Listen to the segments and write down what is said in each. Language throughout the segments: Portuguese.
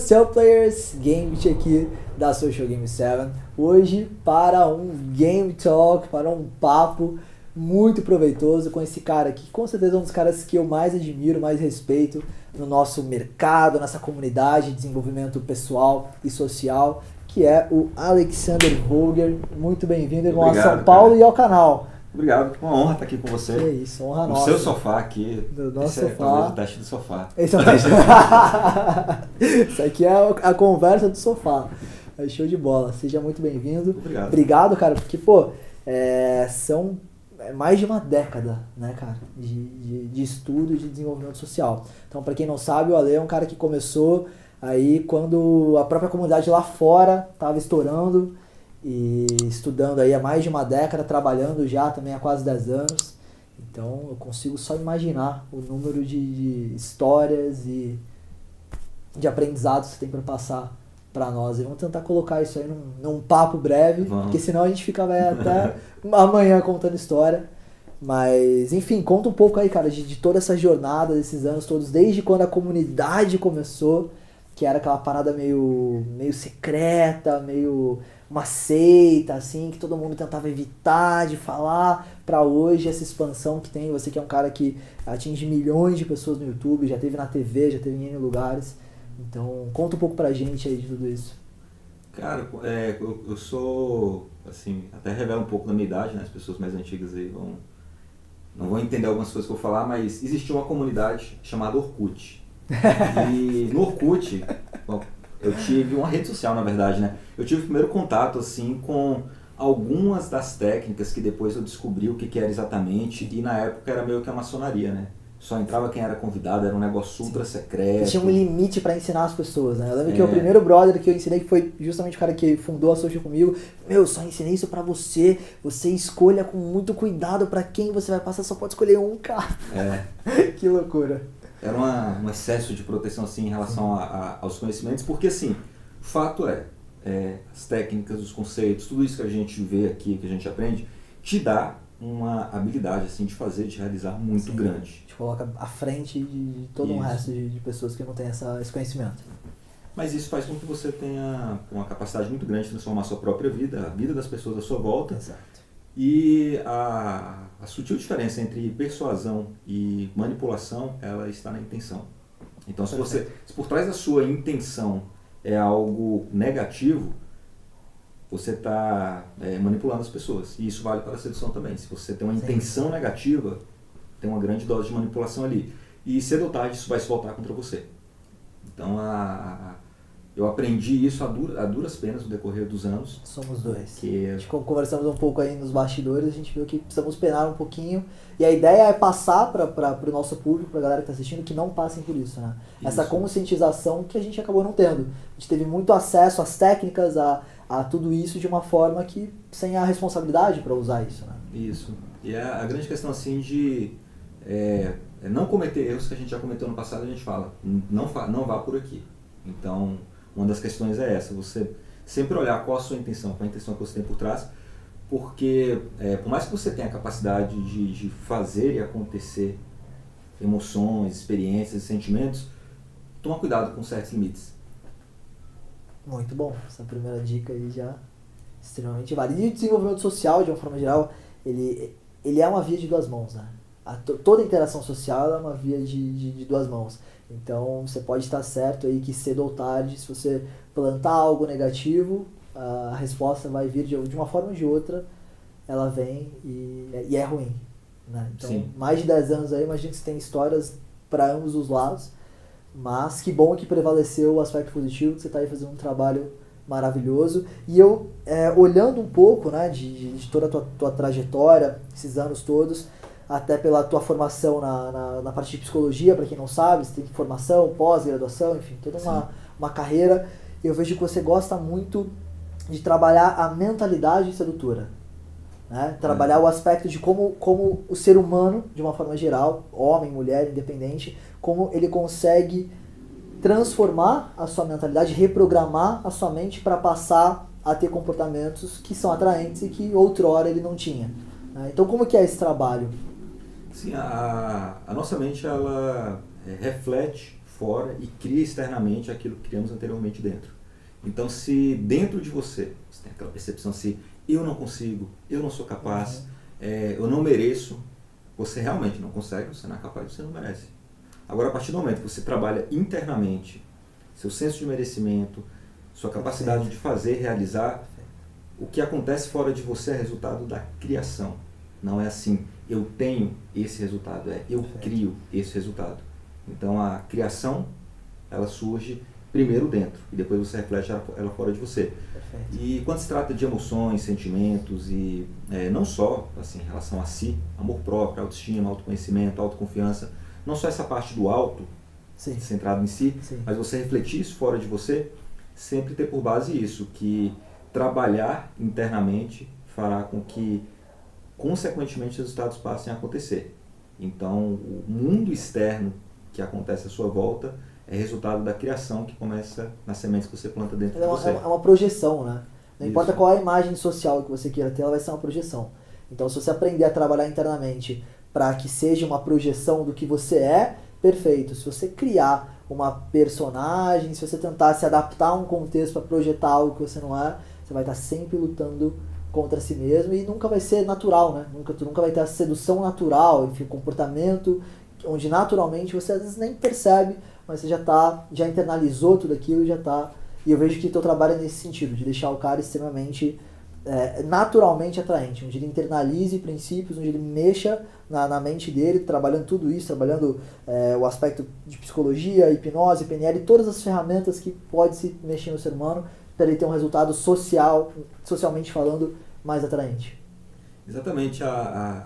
what's up, players? Gambit aqui da Social Game 7. Hoje para um Game Talk, para um papo muito proveitoso com esse cara aqui, com certeza é um dos caras que eu mais admiro, mais respeito no nosso mercado, nessa comunidade de desenvolvimento pessoal e social, que é o Alexander Vogler. Muito bem-vindo, irmão, a São Paulo, cara, e ao canal. Obrigado, uma honra estar aqui com você. É isso, honra no nossa. No seu sofá aqui. Do nosso Esse sofá. É o teste do sofá. Esse é o teste. Isso aqui é a conversa do sofá. É show de bola. Seja muito bem-vindo. Obrigado. Obrigado, cara, porque, são mais de uma década, né, cara, de estudo e de desenvolvimento social. Então, para quem não sabe, o Ale é um cara que começou aí quando a própria comunidade lá fora estava estourando e estudando aí há mais de uma década, trabalhando já também há quase 10 anos. Então eu consigo só imaginar o número de histórias e de aprendizados que você tem para passar para nós. E vamos tentar colocar isso aí num papo breve, porque senão a gente fica até amanhã contando história. Mas, enfim, conta um pouco aí, cara, de toda essa jornada desses anos todos, desde quando a comunidade começou, que era aquela parada meio secreta, meio uma seita, assim, que todo mundo tentava evitar de falar, pra hoje essa expansão que tem. Você que é um cara que atinge milhões de pessoas no YouTube, já teve na TV, já teve em N lugares. Então, conta um pouco pra gente aí de tudo isso. Cara, eu sou, assim, até revela um pouco da minha idade, né? As pessoas mais antigas aí não vão entender algumas coisas que eu vou falar, mas existia uma comunidade chamada Orkut. E no Orkut, bom, eu tive uma rede social, na verdade, né? Eu tive o primeiro contato, assim, com algumas das técnicas que depois eu descobri o que era exatamente, e na época era meio que a maçonaria, né? Só entrava quem era convidado, era um negócio ultra secreto. Tinha um limite pra ensinar as pessoas, né? Eu lembro que o primeiro brother que eu ensinei, que foi justamente o cara que fundou a Social comigo, eu só ensinei isso pra você, você escolha com muito cuidado pra quem você vai passar, só pode escolher um, cara. Que loucura. Era um excesso de proteção, assim, em relação aos conhecimentos, porque, assim, o fato as técnicas, os conceitos, tudo isso que a gente vê aqui, que a gente aprende, te dá uma habilidade, assim, de fazer, de realizar muito grande. Te coloca à frente de todo um resto de pessoas que não têm esse conhecimento. Mas isso faz com que você tenha uma capacidade muito grande de transformar a sua própria vida, a vida das pessoas à sua volta. Exato. E a sutil diferença entre persuasão e manipulação, ela está na intenção. Então, se por trás da sua intenção é algo negativo, você está manipulando as pessoas. E isso vale para a sedução também. Se você tem uma intenção negativa, tem uma grande dose de manipulação ali. E cedo ou tarde isso vai se voltar contra você. Então, eu aprendi isso a duras penas no decorrer dos anos. Somos dois. A gente conversamos um pouco aí nos bastidores, a gente viu que precisamos penar um pouquinho. E a ideia é passar para o nosso público, para a galera que está assistindo, que não passem por isso, né? Isso. Essa conscientização que a gente acabou não tendo. A gente teve muito acesso às técnicas, a tudo isso de uma forma que sem a responsabilidade para usar isso, né? Isso. E a grande questão, assim, de não cometer erros que a gente já cometeu no passado, a gente fala, não vá por aqui. Então, uma das questões é essa, você sempre olhar qual a sua intenção, qual a intenção que você tem por trás, porque por mais que você tenha a capacidade de fazer e acontecer emoções, experiências, sentimentos, toma cuidado com certos limites. Muito bom, essa primeira dica aí já extremamente válida. E o desenvolvimento social, de uma forma geral, ele é uma via de duas mãos, né? Toda interação social é uma via de duas mãos. Então, você pode estar certo aí que cedo ou tarde, se você plantar algo negativo, a resposta vai vir de uma forma ou de outra, ela vem e é ruim, né? Então, sim, mais de 10 anos aí, imagina que você tem histórias para ambos os lados, mas que bom que prevaleceu o aspecto positivo, que você está aí fazendo um trabalho maravilhoso. E eu, olhando um pouco, né, de toda a tua trajetória, esses anos todos, até pela tua formação na parte de psicologia, para quem não sabe, você tem formação, pós-graduação, enfim, toda uma carreira. Eu vejo que você gosta muito de trabalhar a mentalidade sedutora, né? Trabalhar o aspecto de como o ser humano, de uma forma geral, homem, mulher, independente, como ele consegue transformar a sua mentalidade, reprogramar a sua mente para passar a ter comportamentos que são atraentes e que outrora ele não tinha, né? Então, como que é esse trabalho? Sim, a nossa mente, ela reflete fora e cria externamente aquilo que criamos anteriormente dentro. Então, se dentro de você tem aquela percepção se eu não consigo, eu não sou capaz, eu não mereço, você realmente não consegue, você não é capaz, você não merece. Agora, a partir do momento que você trabalha internamente, seu senso de merecimento, sua capacidade de fazer, realizar, o que acontece fora de você é resultado da criação. Não é assim, eu tenho esse resultado, eu crio esse resultado. Então, a criação, ela surge primeiro dentro e depois você reflete ela fora de você. Perfeito. E quando se trata de emoções, sentimentos e não só assim, em relação a si, amor próprio, autoestima, autoconhecimento, autoconfiança, não só essa parte do auto, Sim. centrado em si, Sim. mas você refletir isso fora de você, sempre ter por base isso, que trabalhar internamente fará com que, consequentemente, os resultados passem a acontecer. Então, o mundo externo que acontece à sua volta é resultado da criação que começa nas sementes que você planta dentro de você. É uma projeção, né? Não importa Isso. qual é a imagem social que você queira ter, ela vai ser uma projeção. Então, se você aprender a trabalhar internamente para que seja uma projeção do que você é, perfeito. Se você criar uma personagem, se você tentar se adaptar a um contexto para projetar algo que você não é, você vai estar sempre lutando contra si mesmo e nunca vai ser natural, né? Tu nunca vai ter a sedução natural, enfim, o comportamento onde naturalmente você às vezes nem percebe, mas você já internalizou tudo aquilo e já tá. E eu vejo que o teu trabalho é nesse sentido, de deixar o cara extremamente naturalmente atraente, onde ele internalize princípios, onde ele mexa na mente dele, trabalhando tudo isso, trabalhando o aspecto de psicologia, hipnose, PNL, todas as ferramentas que pode se mexer no ser humano para ele ter um resultado socialmente falando, mais atraente. Exatamente.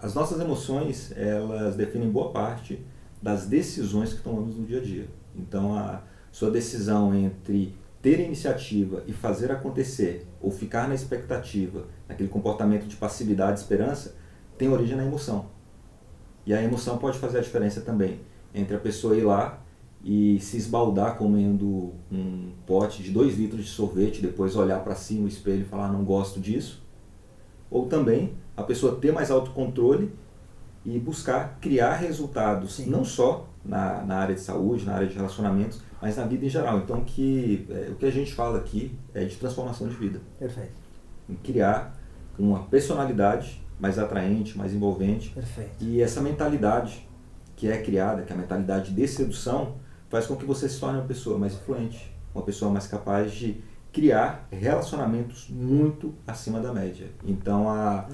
As nossas emoções, elas definem boa parte das decisões que tomamos no dia a dia. Então, a sua decisão entre ter iniciativa e fazer acontecer, ou ficar na expectativa, naquele comportamento de passividade e esperança, tem origem na emoção. E a emoção pode fazer a diferença também entre a pessoa ir lá e se esbaldar comendo um pote de 2 litros de sorvete, depois olhar para si no espelho e falar, não gosto disso. Ou também a pessoa ter mais autocontrole e buscar criar resultados, Sim. não só na área de saúde, na área de relacionamentos, mas na vida em geral. Então, o que a gente fala aqui é de transformação de vida. Perfeito. Em criar uma personalidade mais atraente, mais envolvente. Perfeito. E essa mentalidade que é criada, que é a mentalidade de sedução, faz com que você se torne uma pessoa mais influente, uma pessoa mais capaz de criar relacionamentos muito acima da média. Então,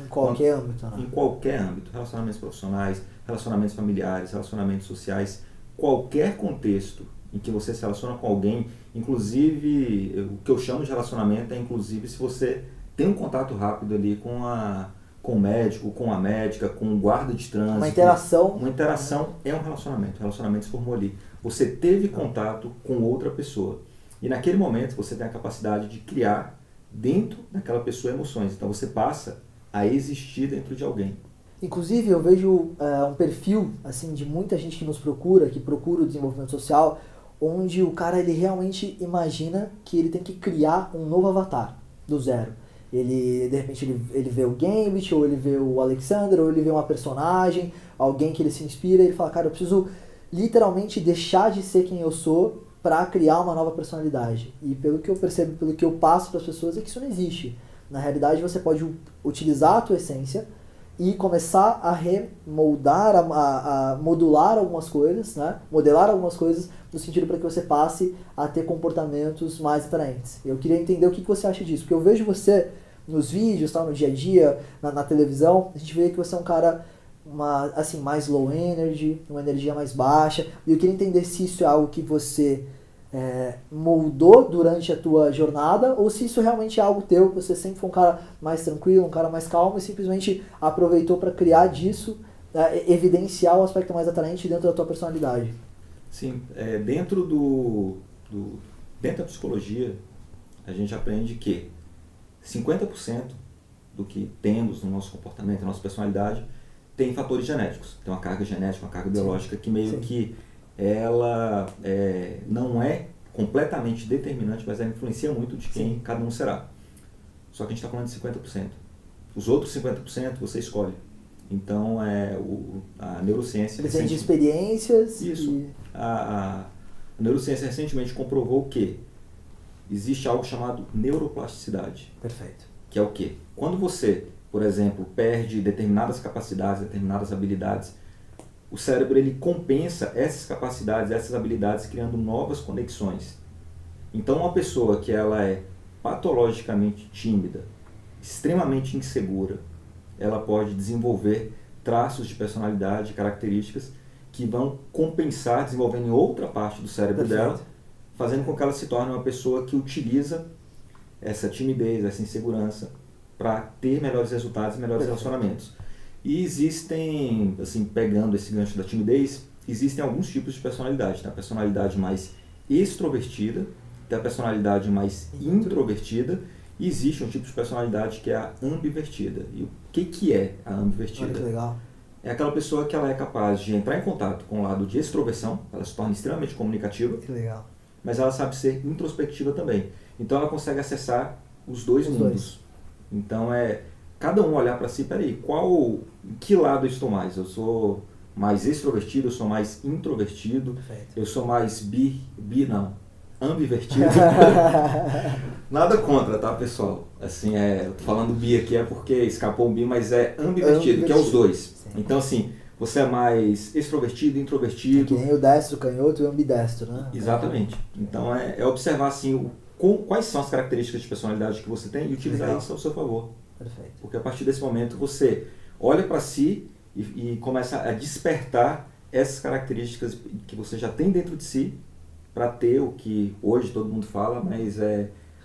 em qualquer âmbito, né? Em qualquer âmbito, relacionamentos profissionais, relacionamentos familiares, relacionamentos sociais, qualquer contexto em que você se relaciona com alguém, inclusive, o que eu chamo de relacionamento é inclusive se você tem um contato rápido ali com o médico, com a médica, com o guarda de trânsito. Uma interação. Uma interação é um relacionamento. O relacionamento se formou ali. Você teve contato com outra pessoa. E naquele momento você tem a capacidade de criar dentro daquela pessoa emoções. Então você passa a existir dentro de alguém. Inclusive eu vejo um perfil assim, de muita gente que nos procura, que procura o desenvolvimento social, onde o cara ele realmente imagina que ele tem que criar um novo avatar do zero. De repente ele vê o Gambit, ou ele vê o Alexander, ou ele vê uma personagem, alguém que ele se inspira, e ele fala, cara, eu preciso literalmente deixar de ser quem eu sou para criar uma nova personalidade. E pelo que eu percebo, pelo que eu passo para as pessoas, é que isso não existe. Na realidade, você pode utilizar a tua essência e começar a remoldar, a modular algumas coisas, né? Modelar algumas coisas no sentido para que você passe a ter comportamentos mais atraentes. Eu queria entender o que você acha disso, porque eu vejo você nos vídeos, tá, no dia a dia, na televisão, a gente vê que você é um cara assim, mais low energy, uma energia mais baixa, e eu queria entender se isso é algo que você moldou durante a tua jornada, ou se isso realmente é algo teu, que você sempre foi um cara mais tranquilo, um cara mais calmo, e simplesmente aproveitou para criar disso, evidenciar o aspecto mais atraente dentro da tua personalidade. Sim, dentro dentro da psicologia, a gente aprende que 50% do que temos no nosso comportamento, na nossa personalidade, tem fatores genéticos. Tem uma carga genética, uma carga biológica que meio que ela não é completamente determinante, mas ela influencia muito de quem cada um será. Só que a gente está falando de 50%. Os outros 50% você escolhe. Então, a neurociência... Precisa de experiências. Isso. A neurociência recentemente comprovou que existe algo chamado neuroplasticidade. Perfeito. Que é o quê? Quando você, por exemplo, perde determinadas capacidades, determinadas habilidades, o cérebro ele compensa essas capacidades, essas habilidades, criando novas conexões. Então, uma pessoa que ela é patologicamente tímida, extremamente insegura, ela pode desenvolver traços de personalidade, características que vão compensar, desenvolvendo em outra parte do cérebro dela, fazendo com que ela se torne uma pessoa que utiliza essa timidez, essa insegurança, para ter melhores resultados e melhores relacionamentos. E existem, assim, pegando esse gancho da timidez, existem alguns tipos de personalidade. Tem a personalidade mais extrovertida, tem a personalidade mais introvertida, e existe um tipo de personalidade que é a ambivertida. E o que é a ambivertida? Olha que legal. É aquela pessoa que ela é capaz de entrar em contato com o lado de extroversão, ela se torna extremamente comunicativa, Que legal. mas ela sabe ser introspectiva também. Então ela consegue acessar os dois mundos. Então cada um olhar para si, peraí, que lado eu estou mais? Eu sou mais extrovertido, eu sou mais introvertido, Perfeito. eu sou mais ambivertido. Nada contra, tá, pessoal? Assim, eu tô falando bi aqui porque escapou o bi, mas é ambivertido, que é os dois. Sim. Então, assim, você é mais extrovertido, introvertido. Que nem o destro, canhoto e o ambidestro, né? Exatamente. Então, é observar, assim, quais são as características de personalidade que você tem e utilizar isso ao seu favor. Perfeito. Porque a partir desse momento você olha para si e começa a despertar essas características que você já tem dentro de si para ter o que hoje todo mundo fala, mas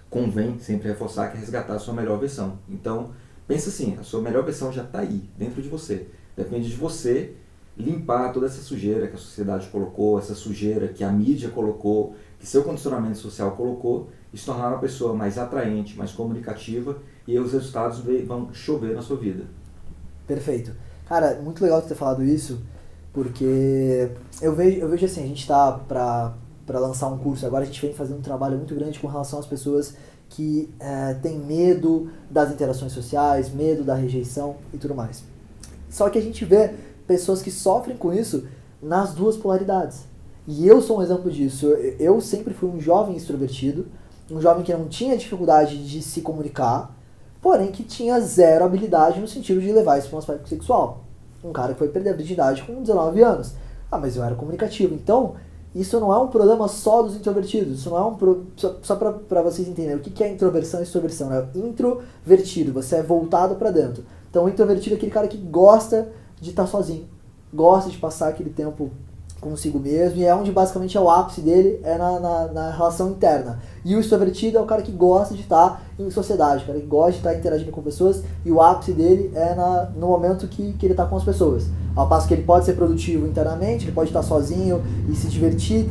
convém sempre reforçar, que é resgatar a sua melhor versão. Então, pensa assim, a sua melhor versão já está aí, dentro de você. Depende de você limpar toda essa sujeira que a sociedade colocou, essa sujeira que a mídia colocou, que seu condicionamento social colocou, e se tornar uma pessoa mais atraente, mais comunicativa, e aí os resultados vão chover na sua vida. Perfeito. Cara, muito legal você ter falado isso, porque eu vejo assim, a gente está para lançar um curso agora, a gente vem fazendo um trabalho muito grande com relação às pessoas que têm medo das interações sociais, medo da rejeição e tudo mais. Só que a gente vê pessoas que sofrem com isso nas duas polaridades. E eu sou um exemplo disso. Eu sempre fui um jovem extrovertido, um jovem que não tinha dificuldade de se comunicar, porém que tinha zero habilidade no sentido de levar isso para um aspecto sexual. Um cara que foi perder a virgindade com 19 anos. Mas eu era comunicativo. Então, isso não é um problema só dos introvertidos. Isso não é só para vocês entenderem o que é introversão e extroversão. É introvertido, você é voltado para dentro. Então, o introvertido é aquele cara que gosta de estar sozinho, gosta de passar aquele tempo consigo mesmo, e é onde basicamente é o ápice dele, é na relação interna. E o extrovertido é o cara que gosta de estar em sociedade, o cara que gosta de estar interagindo com pessoas, e o ápice dele é no momento que ele está com as pessoas. Ao passo que ele pode ser produtivo internamente, ele pode estar sozinho e se divertir,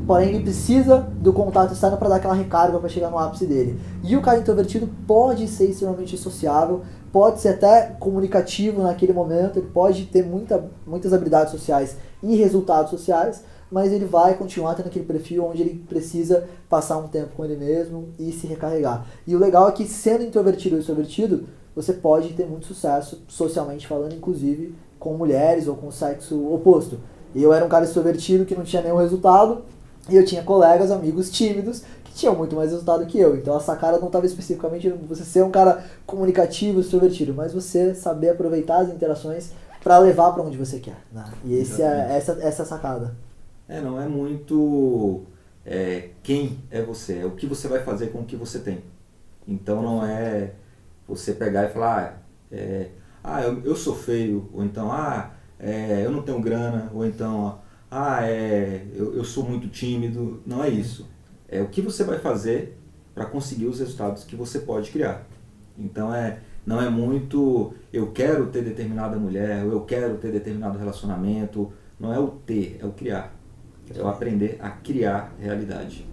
porém ele precisa do contato externo para dar aquela recarga para chegar no ápice dele. E o cara introvertido pode ser extremamente sociável, pode ser até comunicativo naquele momento, ele pode ter muitas habilidades sociais e resultados sociais, mas ele vai continuar tendo aquele perfil onde ele precisa passar um tempo com ele mesmo e se recarregar. E o legal é que, sendo introvertido ou extrovertido, você pode ter muito sucesso, socialmente falando, inclusive com mulheres ou com o sexo oposto. Eu era um cara extrovertido que não tinha nenhum resultado, e eu tinha colegas, amigos tímidos, que tinham muito mais resultado que eu. Então a sacada não estava especificamente em você ser um cara comunicativo, extrovertido, mas você saber aproveitar as interações para levar para onde você quer, né? E essa é a sacada. Não é muito quem é você, é o que você vai fazer com o que você tem. Então não é você pegar e falar, eu sou feio, ou então, eu não tenho grana, ou então, eu sou muito tímido. Não é isso. É o que você vai fazer para conseguir os resultados que você pode criar. Então não é muito, eu quero ter determinada mulher, ou eu quero ter determinado relacionamento. Não é o ter, é o criar. É o aprender a criar realidade.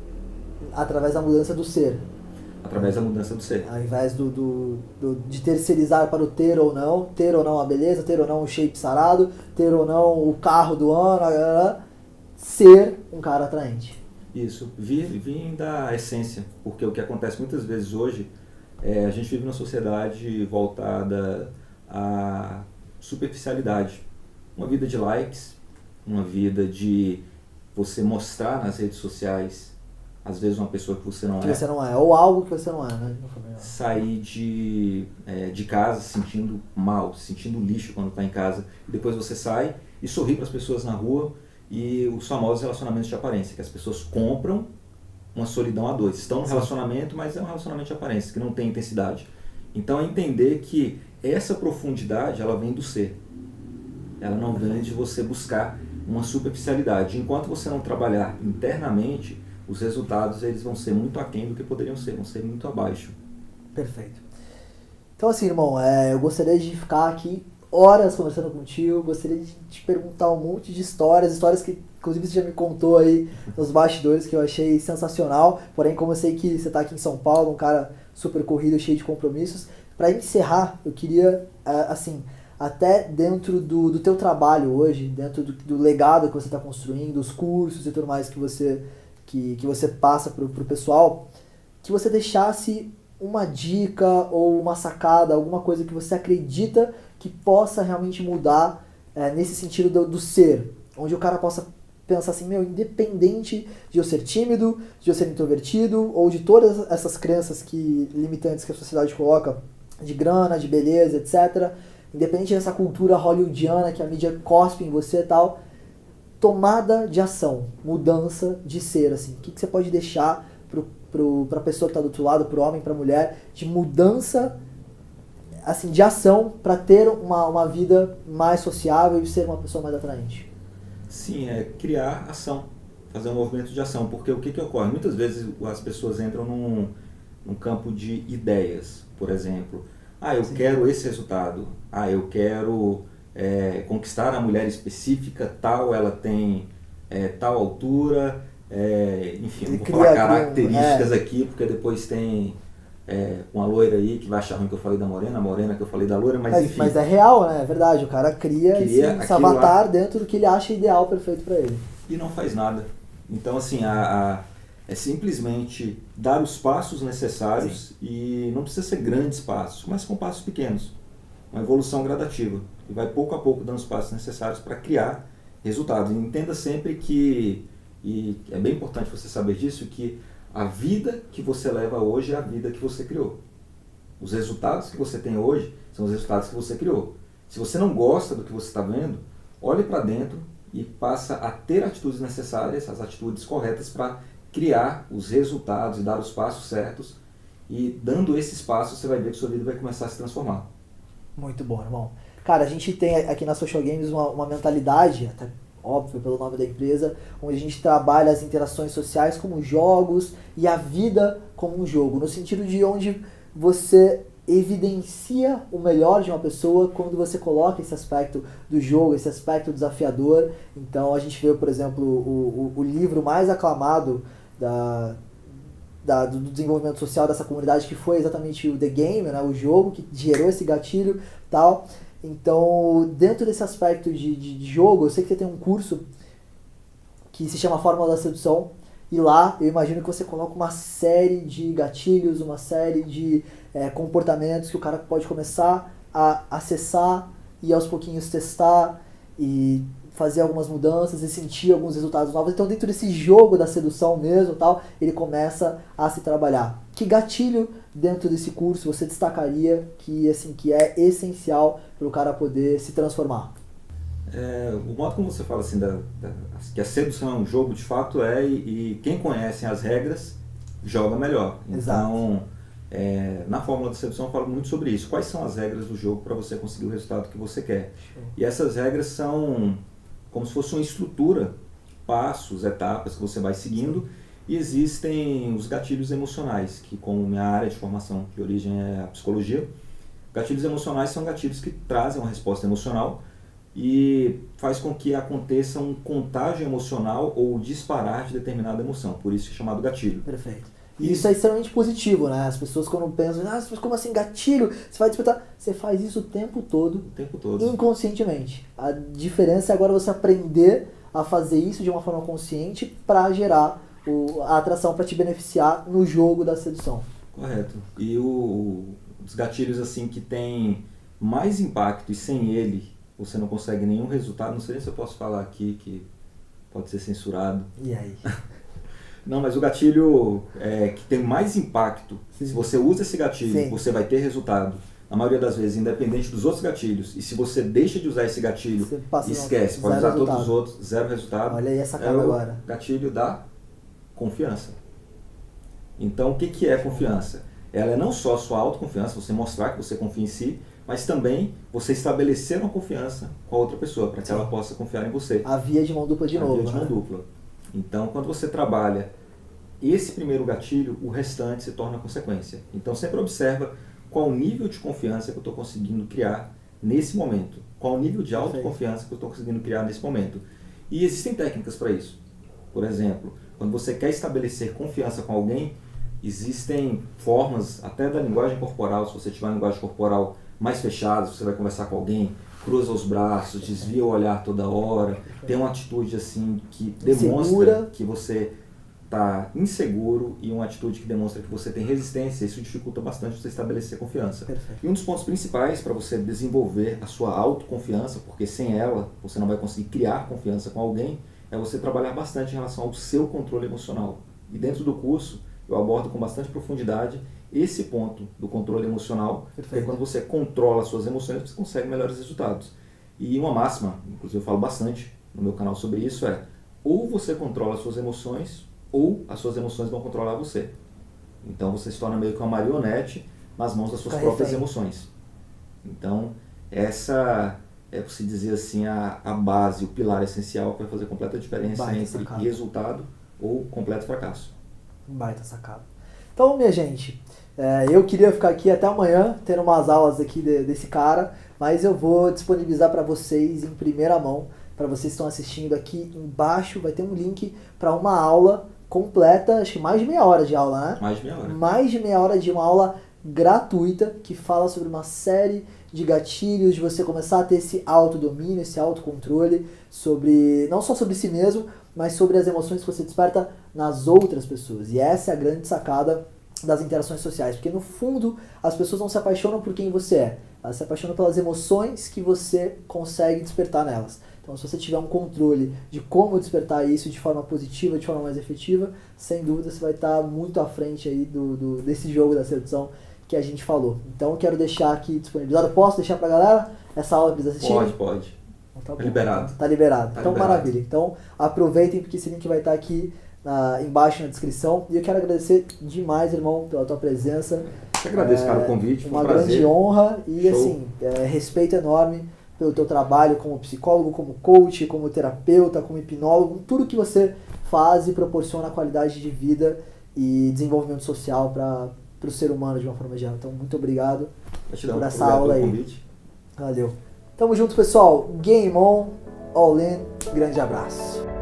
Através da mudança do ser. Através da mudança do ser. Ao invés de terceirizar para o ter ou não a beleza, ter ou não o shape sarado, ter ou não o carro do ano, ser um cara atraente. Isso, vir da essência, porque o que acontece muitas vezes hoje, a gente vive numa sociedade voltada à superficialidade. Uma vida de likes, uma vida de você mostrar nas redes sociais, às vezes, uma pessoa que você não Que é. você não é, ou algo que você não é, né? Sair de casa se sentindo mal, se sentindo lixo quando está em casa. E depois você sai e sorri para as pessoas na rua, e os famosos relacionamentos de aparência, que as pessoas compram uma solidão a dois. Estão no relacionamento, mas é um relacionamento de aparência, que não tem intensidade. Então, é entender que essa profundidade, ela vem do ser. Ela não vem de você buscar uma superficialidade. Enquanto você não trabalhar internamente, os resultados eles vão ser muito aquém do que poderiam ser, vão ser muito abaixo. Perfeito. Então, assim, irmão, eu gostaria de ficar aqui horas conversando contigo, gostaria de te perguntar um monte de histórias que, inclusive, você já me contou aí nos bastidores, que eu achei sensacional. Porém, como eu sei que você está aqui em São Paulo, um cara super corrido, cheio de compromissos, para encerrar, eu queria, assim, até dentro do teu trabalho hoje, dentro do legado que você está construindo, os cursos e tudo mais que você passa pro pessoal, que você deixasse uma dica ou uma sacada, alguma coisa que você acredita que possa realmente mudar nesse sentido do ser, onde o cara possa pensar assim, independente de eu ser tímido, de eu ser introvertido, ou de todas essas crenças limitantes que a sociedade coloca, de grana, de beleza, etc., independente dessa cultura hollywoodiana que a mídia cospe em você e tal, tomada de ação, mudança de ser, assim, o que você pode deixar pra pessoa que tá do outro lado, pro homem, pra mulher, de mudança, assim, de ação para ter uma vida mais sociável e ser uma pessoa mais atraente? Sim, é criar ação, fazer um movimento de ação, porque o que ocorre? Muitas vezes as pessoas entram num campo de ideias, por exemplo. Eu Sim. quero esse resultado, eu quero conquistar a mulher específica, tal, ela tem tal altura, enfim, não vou falar características aqui, porque depois tem uma loira aí que vai achar ruim que eu falei da morena, a morena que eu falei da loira, mas enfim. Mas é real, né? É verdade, o cara cria esse avatar dentro do que ele acha ideal, perfeito para ele. E não faz nada. Então, assim, é simplesmente dar os passos necessários. Sim. E não precisa ser grandes passos, mas com passos pequenos. Uma evolução gradativa. E vai pouco a pouco dando os passos necessários para criar resultados. E entenda sempre que, e é bem importante você saber disso, que a vida que você leva hoje é a vida que você criou. Os resultados que você tem hoje são os resultados que você criou. Se você não gosta do que você está vendo, olhe para dentro e passa a ter atitudes necessárias, as atitudes corretas para criar os resultados e dar os passos certos. E dando esses passos, você vai ver que sua vida vai começar a se transformar. Muito bom, irmão. Cara, a gente tem aqui na Social Games uma mentalidade, até óbvio pelo nome da empresa, onde a gente trabalha as interações sociais como jogos e a vida como um jogo, no sentido de onde você evidencia o melhor de uma pessoa quando você coloca esse aspecto do jogo, esse aspecto desafiador. Então a gente vê, por exemplo, o livro mais aclamado do desenvolvimento social dessa comunidade, que foi exatamente o The Game, né, o jogo que gerou esse gatilho e tal. Então, dentro desse aspecto de jogo, eu sei que você tem um curso que se chama Fórmula da Sedução, e lá eu imagino que você coloca uma série de gatilhos, uma série de comportamentos que o cara pode começar a acessar e aos pouquinhos testar e fazer algumas mudanças e sentir alguns resultados novos. Então, dentro desse jogo da sedução mesmo, tal, ele começa a se trabalhar. Que gatilho dentro desse curso você destacaria que é essencial para o cara poder se transformar? O modo como você fala assim, que a sedução é um jogo, de fato e quem conhece as regras joga melhor. Exato. Então, na fórmula da sedução eu falo muito sobre isso. Quais são as regras do jogo para você conseguir o resultado que você quer? E essas regras são como se fosse uma estrutura, passos, etapas que você vai seguindo, e existem os gatilhos emocionais, que como minha área de formação de origem é a psicologia, gatilhos emocionais são gatilhos que trazem uma resposta emocional e faz com que aconteça um contágio emocional ou disparar de determinada emoção, por isso é chamado gatilho. Perfeito. E isso é extremamente positivo, né? As pessoas quando pensam, como assim gatilho? Você vai despertar. Você faz isso o tempo todo. O tempo todo. Inconscientemente. A diferença é agora você aprender a fazer isso de uma forma consciente para gerar a atração, para te beneficiar no jogo da sedução. Correto. E os gatilhos assim que tem mais impacto e sem ele você não consegue nenhum resultado, não sei nem se eu posso falar aqui que pode ser censurado. E aí? Não, mas o gatilho que tem mais impacto, Sim. se você usa esse gatilho, Sim. você vai ter resultado. Na maioria das vezes, independente dos outros gatilhos. E se você deixa de usar esse gatilho, esquece, pode usar todos os outros, zero resultado. Olha aí essa cara agora. O gatilho da confiança. Então, o que é confiança? Ela é não só a sua autoconfiança, você mostrar que você confia em si, mas também você estabelecer uma confiança com a outra pessoa, para que ela possa confiar em você. A via de mão dupla de novo. A via de mão dupla. Então, quando você trabalha esse primeiro gatilho, o restante se torna consequência. Então, sempre observa qual o nível de confiança que eu estou conseguindo criar nesse momento. Qual o nível de autoconfiança que eu estou conseguindo criar nesse momento. E existem técnicas para isso. Por exemplo, quando você quer estabelecer confiança com alguém, existem formas, até da linguagem corporal. Se você tiver uma linguagem corporal mais fechada, você vai conversar com alguém, cruza os braços, desvia o olhar toda hora, tem uma atitude assim que demonstra que você está inseguro e uma atitude que demonstra que você tem resistência. Isso dificulta bastante você estabelecer confiança. Perfeito. E um dos pontos principais para você desenvolver a sua autoconfiança, porque sem ela você não vai conseguir criar confiança com alguém, é você trabalhar bastante em relação ao seu controle emocional. E dentro do curso eu abordo com bastante profundidade esse ponto do controle emocional, porque quando você controla as suas emoções, você consegue melhores resultados. E uma máxima, inclusive eu falo bastante no meu canal sobre isso, é: ou você controla as suas emoções, ou as suas emoções vão controlar você. Então você se torna meio que uma marionete nas mãos das suas próprias emoções. Então essa é, por se dizer assim, a base, o pilar essencial que vai fazer completa diferença entre resultado ou completo fracasso. Baita sacada. Então, minha gente, eu queria ficar aqui até amanhã, tendo umas aulas aqui desse cara, mas eu vou disponibilizar para vocês em primeira mão, para vocês que estão assistindo aqui embaixo, vai ter um link para uma aula completa, acho que mais de meia hora de aula, né? Mais de meia hora. Mais de meia hora de uma aula gratuita, que fala sobre uma série de gatilhos, de você começar a ter esse autodomínio, esse autocontrole, sobre, não só sobre si mesmo, mas sobre as emoções que você desperta nas outras pessoas. E essa é a grande sacada das interações sociais, porque no fundo as pessoas não se apaixonam por quem você é, elas se apaixonam pelas emoções que você consegue despertar nelas. Então, se você tiver um controle de como despertar isso de forma positiva, de forma mais efetiva, sem dúvida você vai estar muito à frente aí desse jogo da sedução que a gente falou. Então, eu quero deixar aqui disponibilizado. Posso deixar pra galera essa aula para eles assistirem? Pode. Então, tá liberado. Tá liberado. Tá então, liberado. Maravilha. Então, aproveitem, porque esse link vai estar aqui embaixo na descrição. E eu quero agradecer demais, irmão, pela tua presença. Eu agradeço, cara, o convite. Uma foi um prazer. grande honra e, Show. assim, respeito enorme pelo teu trabalho como psicólogo, como coach, como terapeuta, como hipnólogo, tudo que você faz e proporciona qualidade de vida e desenvolvimento social para o ser humano de uma forma geral. Então, muito obrigado por essa aula aí. Convite. Valeu. Tamo junto, pessoal. Game on, all in. Grande abraço.